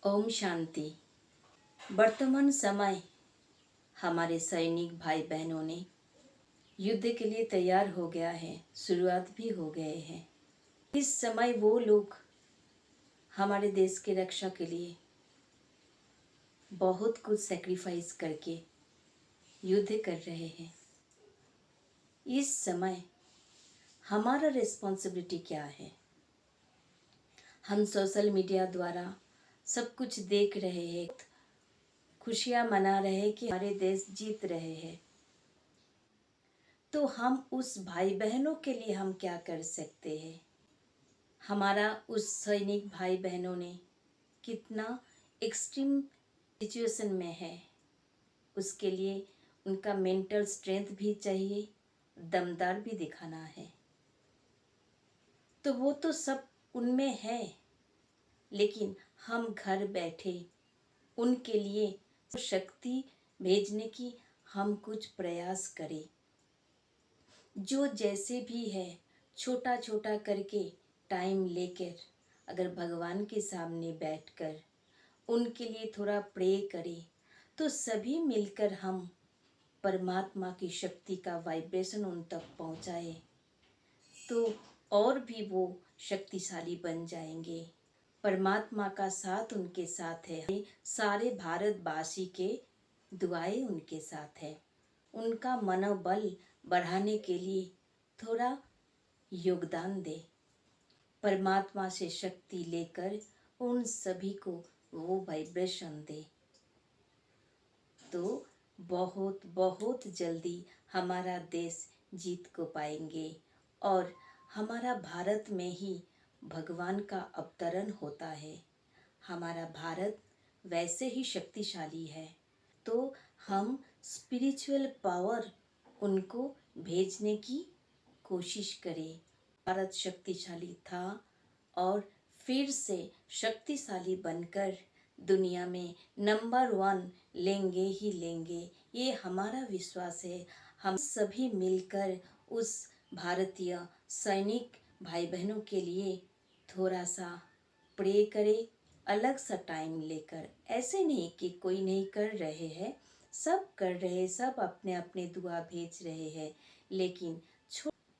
ओम शांति। वर्तमान समय हमारे सैनिक भाई बहनों ने युद्ध के लिए तैयार हो गया है, शुरुआत भी हो गए हैं। इस समय वो लोग हमारे देश की रक्षा के लिए बहुत कुछ सेक्रीफाइस करके युद्ध कर रहे हैं। इस समय हमारा रिस्पॉन्सिबिलिटी क्या है? हम सोशल मीडिया द्वारा सब कुछ देख रहे हैं, खुशियाँ मना रहे हैं कि हमारे देश जीत रहे हैं। तो हम उस भाई बहनों के लिए हम क्या कर सकते हैं? हमारा उस सैनिक भाई बहनों ने कितना एक्सट्रीम सिचुएशन में है, उसके लिए उनका मेंटल स्ट्रेंथ भी चाहिए, दमदार भी दिखाना है। तो वो तो सब उनमें है, लेकिन हम घर बैठे उनके लिए शक्ति भेजने की हम कुछ प्रयास करें। जो जैसे भी है, छोटा छोटा करके टाइम लेकर अगर भगवान के सामने बैठकर उनके लिए थोड़ा प्रे करें, तो सभी मिलकर हम परमात्मा की शक्ति का वाइब्रेशन उन तक पहुंचाए, तो और भी वो शक्तिशाली बन जाएंगे। परमात्मा का साथ उनके साथ है, सारे भारतवासी के दुआएं उनके साथ है। उनका मनोबल बढ़ाने के लिए थोड़ा योगदान दे, परमात्मा से शक्ति लेकर उन सभी को वो वाइब्रेशन दे, तो बहुत बहुत जल्दी हमारा देश जीत को पाएंगे। और हमारा भारत में ही भगवान का अवतरण होता है। हमारा भारत वैसे ही शक्तिशाली है, तो हम स्पिरिचुअल पावर उनको भेजने की कोशिश करें। भारत शक्तिशाली था और फिर से शक्तिशाली बनकर दुनिया में नंबर 1 लेंगे ही लेंगे, ये हमारा विश्वास है। हम सभी मिलकर उस भारतीय सैनिक भाई बहनों के लिए थोड़ा सा प्रे करें, अलग सा टाइम लेकर। ऐसे नहीं कि कोई नहीं कर रहे हैं, सब कर रहे हैं, सब अपने अपने दुआ भेज रहे हैं, लेकिन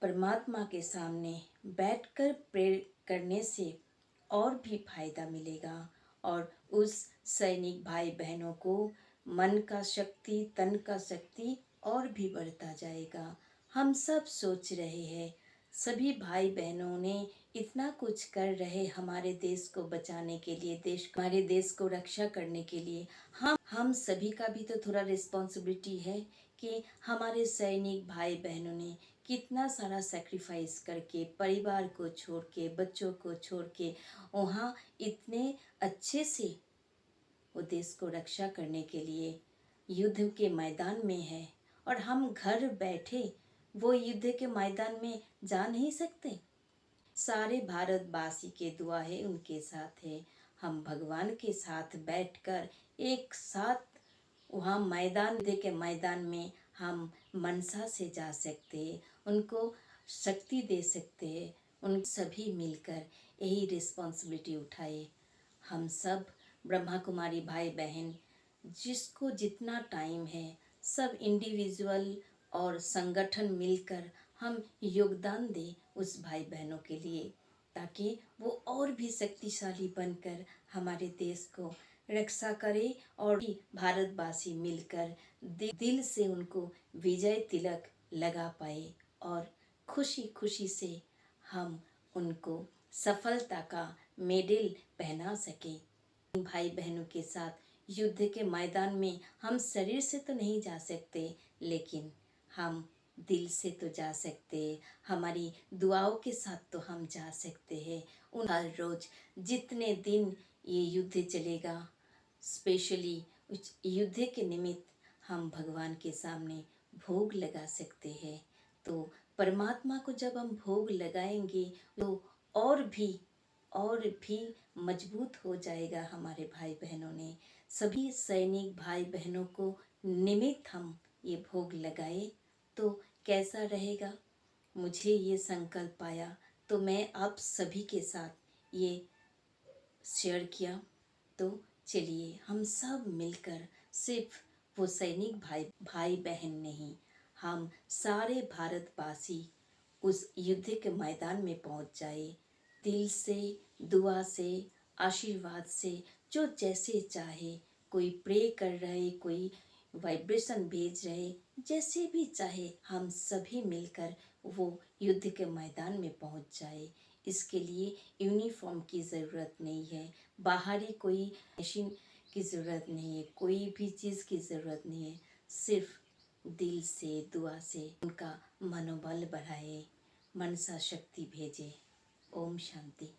परमात्मा के सामने बैठकर प्रे करने से और भी फायदा मिलेगा। और उस सैनिक भाई बहनों को मन का शक्ति, तन का शक्ति और भी बढ़ता जाएगा। हम सब सोच रहे हैं, सभी भाई बहनों ने इतना कुछ कर रहे हमारे देश को बचाने के लिए, हमारे देश को रक्षा करने के लिए। हम सभी का भी तो थोड़ा रिस्पॉन्सिबिलिटी है कि हमारे सैनिक भाई बहनों ने कितना सारा सेक्रीफाइस करके, परिवार को छोड़ के, बच्चों को छोड़ के वहाँ इतने अच्छे से वो देश को रक्षा करने के लिए युद्ध के मैदान में है, और हम घर बैठे वो युद्ध के मैदान में जा नहीं सकते। सारे भारतवासी के दुआ है, उनके साथ है। हम भगवान के साथ बैठकर एक साथ वहाँ मैदान के मैदान में हम मनसा से जा सकते हैं, उनको शक्ति दे सकते हैं। उन सभी मिलकर यही रिस्पॉन्सिबिलिटी उठाए। हम सब ब्रह्मा कुमारी भाई बहन, जिसको जितना टाइम है, सब इंडिविजुअल और संगठन मिलकर हम योगदान दें उस भाई बहनों के लिए, ताकि वो और भी शक्तिशाली बनकर हमारे देश को रक्षा करे, और भी भारतवासी मिलकर दिल से उनको विजय तिलक लगा पाए और खुशी खुशी से हम उनको सफलता का मेडल पहना सकें। भाई बहनों के साथ युद्ध के मैदान में हम शरीर से तो नहीं जा सकते, लेकिन हम दिल से तो जा सकते, हमारी दुआओं के साथ तो हम जा सकते हैं। उन हर रोज जितने दिन ये युद्ध चलेगा, स्पेशली उस युद्ध के निमित्त हम भगवान के सामने भोग लगा सकते हैं। तो परमात्मा को जब हम भोग लगाएंगे तो और भी मजबूत हो जाएगा हमारे भाई बहनों ने। सभी सैनिक भाई बहनों को निमित्त हम ये भोग लगाए तो कैसा रहेगा? मुझे ये संकल्प आया तो मैं आप सभी के साथ ये शेयर किया, तो चलिए हम सब मिलकर सिर्फ वो सैनिक भाई भाई बहन नहीं, हम सारे भारतवासी उस युद्ध के मैदान में पहुंच जाए, दिल से, दुआ से, आशीर्वाद से, जो जैसे चाहे। कोई प्रे कर रहे, कोई वाइब्रेशन भेज रहे, जैसे भी चाहे हम सभी मिलकर वो युद्ध के मैदान में पहुंच जाए। इसके लिए यूनिफॉर्म की ज़रूरत नहीं है, बाहरी कोई मशीन की ज़रूरत नहीं है, कोई भी चीज़ की ज़रूरत नहीं है। सिर्फ दिल से, दुआ से उनका मनोबल बढ़ाए, मनसा शक्ति भेजे। ओम शांति।